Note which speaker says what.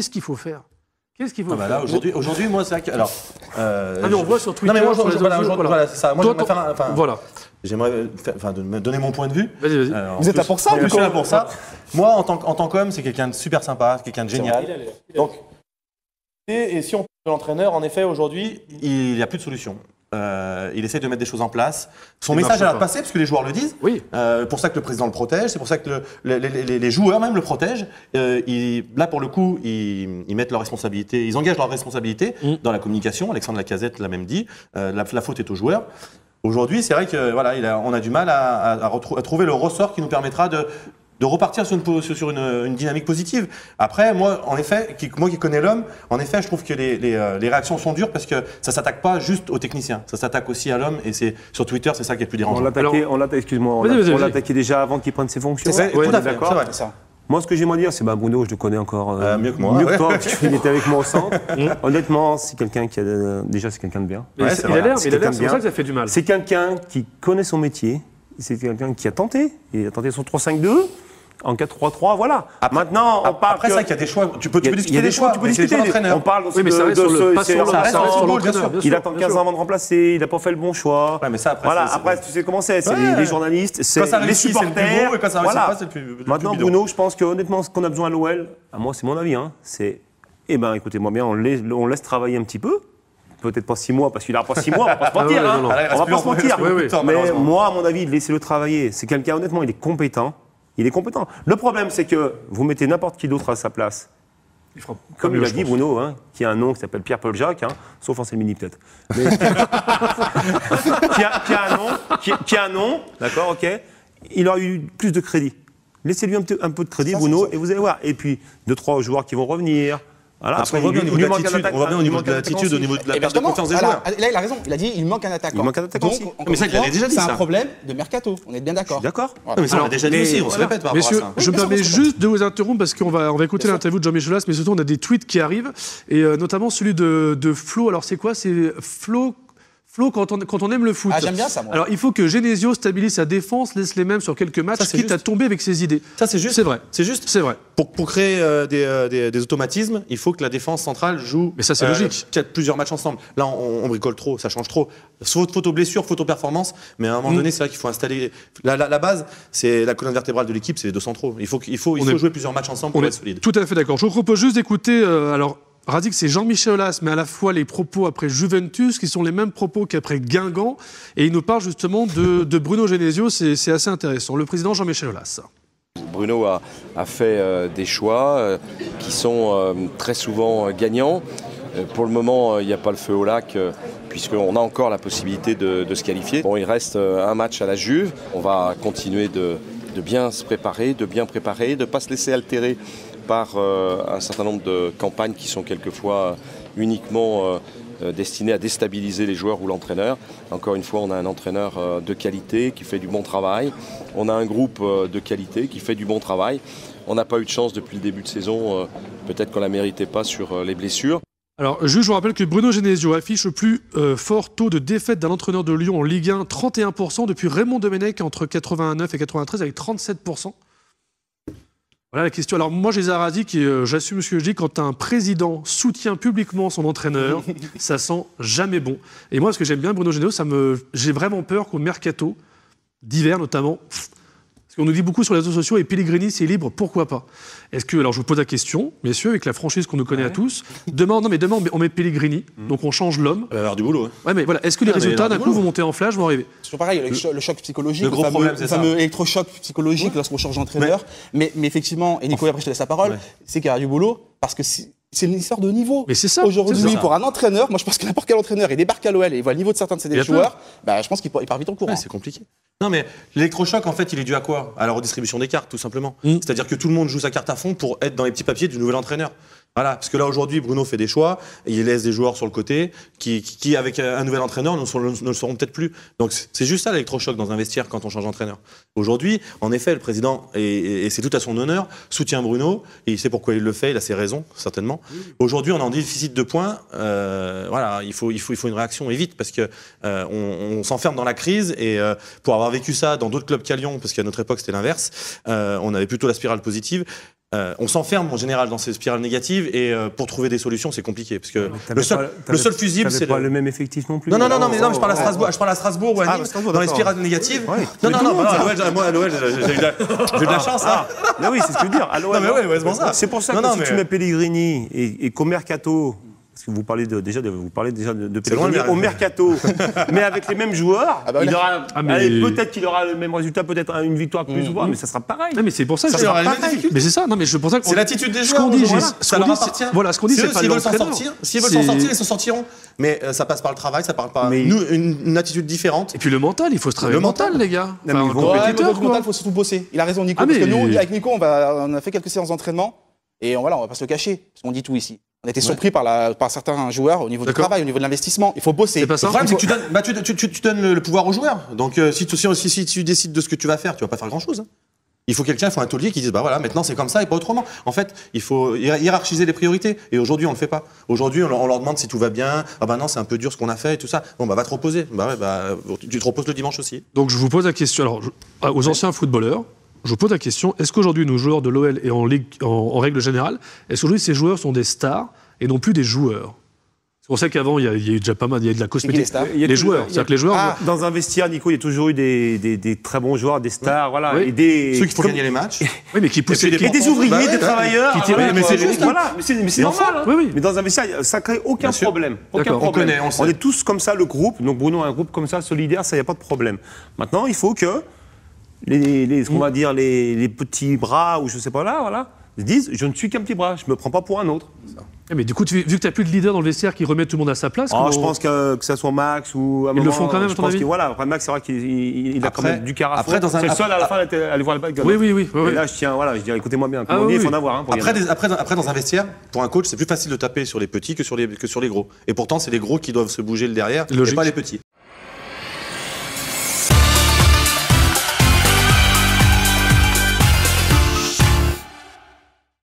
Speaker 1: qu'est-ce qu'il faut faire? Qu'est-ce qu'il faut faire?
Speaker 2: Là, aujourd'hui, moi, c'est vrai que... Alors,
Speaker 1: mais on voit sur Twitter...
Speaker 2: Non, mais moi,
Speaker 1: voilà,
Speaker 2: c'est ça. Moi,
Speaker 1: toi,
Speaker 2: j'aimerais faire
Speaker 1: voilà.
Speaker 2: J'aimerais me donner mon point de vue.
Speaker 1: Vas-y.
Speaker 3: Vous êtes là pour ça,
Speaker 2: je suis là pour ça. Moi, en tant qu'homme, c'est quelqu'un de super sympa, quelqu'un de génial. Donc, et si on parle de l'entraîneur, en effet, aujourd'hui, il n'y a plus de solution. Il essaie de mettre des choses en place. Son message a passé, parce que les joueurs le disent.
Speaker 1: Oui.
Speaker 2: Pour ça que le président le protège, c'est pour ça que les joueurs même le protègent. Là, pour le coup, ils mettent leur responsabilité, ils engagent leur responsabilité dans la communication. Alexandre Lacazette l'a même dit. La faute est aux joueurs. Aujourd'hui, c'est vrai que on a du mal à trouver le ressort qui nous permettra de repartir sur une dynamique positive. Après, moi, en effet, moi qui connais l'homme, en effet, je trouve que les réactions sont dures parce que ça s'attaque pas juste aux techniciens, ça s'attaque aussi à l'homme et sur Twitter, c'est ça qui est le plus dérangeant.
Speaker 4: On l'attaquait déjà avant qu'il prenne ses fonctions.
Speaker 2: C'est tout à fait, d'accord.
Speaker 3: C'est ça.
Speaker 4: Moi, ce que j'aimerais dire, c'est Bruno, je le connais encore
Speaker 2: mieux que moi.
Speaker 4: Mieux que toi, parce qu'il était avec moi au centre. Honnêtement, c'est quelqu'un qui a déjà, c'est quelqu'un de bien.
Speaker 1: Il a l'air, c'est pour ça que ça fait du mal.
Speaker 4: C'est quelqu'un qui connaît son métier. C'est quelqu'un qui a tenté. Il a tenté son 3-5-2. En 4-3-3, voilà. Maintenant, on parle.
Speaker 2: Après ça, qu'il y a des choix. Tu peux discuter des choix.
Speaker 4: Tu peux discuter. On parle
Speaker 1: oui, mais ça reste sur l'entraîneur.
Speaker 4: Il attend 15 ans avant de remplacer. Il n'a pas fait le bon choix.
Speaker 2: Ouais, mais ça, après,
Speaker 4: voilà. Après, tu sais comment c'est. C'est les journalistes, c'est les supporters.
Speaker 2: Et quand ça réussit pas, c'est le plus.
Speaker 4: Maintenant, Bruno, je pense que honnêtement, ce qu'on a besoin à l'OL, à moi, c'est mon avis, c'est. Écoutez-moi bien, on laisse travailler un petit peu. Peut-être pas 6 mois, parce qu'il n'a pas 6 mois, on va pas se mentir. On va pas se mentir. Mais moi, à mon avis, laissez-le travailler. C'est quelqu'un, honnêtement, il est compétent. Il est compétent. Le problème, c'est que vous mettez n'importe qui d'autre à sa place. Comme il a dit Bruno, qui a un nom qui s'appelle Pierre-Paul Jacques, sauf en Selmini peut-être. Qui a un nom, d'accord, ok. Il aura eu plus de crédit. Laissez-lui un peu de crédit, Bruno, et vous allez voir. Et puis, 2-3 joueurs qui vont revenir. Voilà,
Speaker 2: après, on va bien au niveau de l'attitude, au niveau de la perte de confiance des joueurs.
Speaker 3: Là, il a raison. Il a dit il manque un attaquant.
Speaker 4: Il manque un attaquant aussi.
Speaker 2: Mais ça, il avait déjà dit ça.
Speaker 3: C'est un problème de mercato. On est bien d'accord.
Speaker 4: Je suis d'accord.
Speaker 2: Mais ça, on l'a déjà dit aussi. On se répète par rapport à ça.
Speaker 1: Je me permets juste de vous interrompre parce qu'on va écouter l'interview de Jean-Michel Aulas, mais surtout, on a des tweets qui arrivent. Et notamment celui de Flo. Alors, c'est quoi? C'est Flo, quand on aime le foot.
Speaker 3: Ah, j'aime bien ça, moi.
Speaker 1: Alors, il faut que Genesio stabilise sa défense, laisse les mêmes sur quelques matchs, quitte à tomber avec ses idées.
Speaker 2: Ça, c'est juste.
Speaker 1: C'est vrai.
Speaker 2: C'est juste.
Speaker 1: C'est vrai.
Speaker 2: Pour créer des automatismes, il faut que la défense centrale joue.
Speaker 1: Mais ça, c'est logique.
Speaker 2: Plusieurs matchs ensemble. Là, on bricole trop, ça change trop. Faute aux blessures, faute aux performances. Mais à un moment donné, c'est vrai qu'il faut installer. La base, c'est la colonne vertébrale de l'équipe, c'est les deux centraux. Il faut jouer plusieurs matchs ensemble pour être solide.
Speaker 1: Tout à fait d'accord. Je vous propose juste d'écouter. Radic, c'est Jean-Michel Aulas, mais à la fois les propos après Juventus, qui sont les mêmes propos qu'après Guingamp. Et il nous parle justement de Bruno Genesio, c'est assez intéressant. Le président Jean-Michel Aulas.
Speaker 5: Bruno a fait des choix qui sont très souvent gagnants. Pour le moment, il n'y a pas le feu au lac, puisqu'on a encore la possibilité de se qualifier. Bon, il reste un match à la Juve. On va continuer de bien se préparer, de ne pas se laisser altérer par un certain nombre de campagnes qui sont quelquefois uniquement destinées à déstabiliser les joueurs ou l'entraîneur. Encore une fois, on a un entraîneur de qualité qui fait du bon travail. On a un groupe de qualité qui fait du bon travail. On n'a pas eu de chance depuis le début de saison. Peut-être qu'on ne la méritait pas sur les blessures.
Speaker 1: Alors, je vous rappelle que Bruno Genesio affiche le plus fort taux de défaite d'un entraîneur de Lyon en Ligue 1, 31%, depuis Raymond Domenech entre 89 et 93 avec 37%. Voilà la question. Alors moi, j'ai Radic et j'assume ce que je dis. Quand un président soutient publiquement son entraîneur, ça sent jamais bon. Et moi, ce que j'aime bien, Bruno Genesio, j'ai vraiment peur qu'au mercato d'hiver notamment, parce qu'on nous dit beaucoup sur les réseaux sociaux, et Pellegrini, c'est libre, pourquoi pas? Est-ce que, alors je vous pose la question, messieurs, avec la franchise qu'on nous connaît à tous, demain on met Pellegrini, donc on change l'homme.
Speaker 2: Il va y avoir du boulot.
Speaker 1: Ouais, mais voilà, est-ce que les résultats d'un coup vont monter en flash, vont arriver?
Speaker 3: C'est toujours pareil, le choc psychologique,
Speaker 2: le
Speaker 3: fameux électrochoc psychologique lorsqu'on change d'entraîneur. Mais effectivement, et Nico, après je te laisse la parole, c'est qu'il y a du boulot, parce que c'est une histoire de niveau.
Speaker 1: Mais c'est ça.
Speaker 3: Aujourd'hui, pour un entraîneur, moi je pense que n'importe quel entraîneur, il débarque à l'OL et il voit le niveau de certains de ses joueurs, je pense qu'il part vite en courant.
Speaker 2: Ouais, c'est compliqué. Non, mais l'électrochoc, en fait, il est dû à quoi? À la redistribution des cartes, tout simplement. C'est-à-dire que tout le monde joue sa carte à fond pour être dans les petits papiers du nouvel entraîneur. Voilà, parce que là, aujourd'hui, Bruno fait des choix, et il laisse des joueurs sur le côté, qui avec un nouvel entraîneur, ne le seront peut-être plus. Donc, c'est juste ça, l'électrochoc dans un vestiaire quand on change d'entraîneur. Aujourd'hui, en effet, le président, et c'est tout à son honneur, soutient Bruno, et il sait pourquoi il le fait, il a ses raisons, certainement. Aujourd'hui, on est en déficit de points, voilà, il faut une réaction, et vite, parce que on s'enferme dans la crise, et pour avoir vécu ça dans d'autres clubs qu'à Lyon, parce qu'à notre époque, c'était l'inverse, on avait plutôt la spirale positive. On s'enferme en général dans ces spirales négatives et pour trouver des solutions, c'est compliqué. Parce que le seul fusible, c'est
Speaker 4: pas le même effectif non plus.
Speaker 2: Non, je parle à Strasbourg ou à Nîmes, dans les spirales négatives. Non, à l'OL, j'ai eu de la chance.
Speaker 4: Mais oui, c'est ce que je veux dire.
Speaker 2: C'est pour ça.
Speaker 4: C'est pour ça que si tu mets Pellegrini et qu'au mercato. Parce que vous parlez déjà de Pellegrini au mercato, mais avec les mêmes joueurs, peut-être qu'il aura le même résultat, peut-être une victoire de plus ou moins, mais ça sera pareil.
Speaker 1: Non, mais c'est pour ça que
Speaker 2: ça sera pareil.
Speaker 1: Mais c'est ça, non, mais je pense que
Speaker 2: c'est l'attitude des joueurs.
Speaker 1: Voilà, ce qu'on dit, c'est pas
Speaker 2: s'ils veulent s'en sortir, ils s'en sortiront. Mais ça passe par le travail, ça parle par une attitude différente.
Speaker 1: Et puis le mental, il faut se travailler le mental, les gars.
Speaker 3: Le mental, il faut surtout bosser. Il a raison, Nico. Parce que nous, avec Nico, on a fait quelques séances d'entraînement et on va pas se le cacher, parce qu'on dit tout ici. On a été surpris par certains joueurs au niveau du travail, au niveau de l'investissement. Il faut bosser.
Speaker 2: Le problème, c'est que tu donnes le pouvoir aux joueurs. Donc, si tu décides de ce que tu vas faire, tu vas pas faire grand-chose. Il faut un taulier qui dise, bah voilà, maintenant c'est comme ça et pas autrement. En fait, il faut hiérarchiser les priorités. Et aujourd'hui, on le fait pas. Aujourd'hui, on leur demande si tout va bien. Ah bah non, c'est un peu dur ce qu'on a fait et tout ça. Bon, bah va te reposer. Tu te reposes le dimanche aussi.
Speaker 1: Donc, je vous pose la question. Alors, aux anciens footballeurs, je vous pose la question, est-ce qu'aujourd'hui, nos joueurs de l'OL et en règle générale, est-ce qu'aujourd'hui, ces joueurs sont des stars et non plus des joueurs? On sait qu'avant, il y a eu déjà pas mal, il y a de la cosmétique. Les joueurs, c'est-à-dire que les joueurs...
Speaker 4: Dans un vestiaire, Nico, il y a toujours eu des très bons joueurs, des stars, voilà.
Speaker 2: Oui.
Speaker 4: Et
Speaker 2: ceux qui font gagner les matchs.
Speaker 1: Oui, mais qui poussaient
Speaker 4: des ouvriers, des travailleurs.
Speaker 2: Mais c'est juste,
Speaker 4: voilà. Mais c'est normal.
Speaker 1: Oui.
Speaker 4: Mais dans un vestiaire, ça crée aucun problème.
Speaker 2: On
Speaker 4: est tous comme ça, le groupe. Donc Bruno a un groupe comme ça, solidaire, ça, il n'y a pas de problème. Maintenant, il faut que on va dire les petits bras, ou je sais pas là, voilà, disent, je ne suis qu'un petit bras, je me prends pas pour un autre.
Speaker 1: Mais du coup, vu que tu n'as plus de leader dans le vestiaire qui remet tout le monde à sa place...
Speaker 4: Je pense que ça soit Max ou...
Speaker 1: Ils le font quand même, à ton avis ?
Speaker 4: Voilà, après Max, c'est vrai qu'il a quand même du caractère. C'est le seul à la fin à aller voir le bac.
Speaker 1: Oui.
Speaker 4: Et là, je dis, écoutez-moi bien, il faut en avoir.
Speaker 2: Après, dans un vestiaire, pour un coach, c'est plus facile de taper sur les petits que sur les gros. Et pourtant, c'est les gros qui doivent se bouger le derrière, et pas les petits.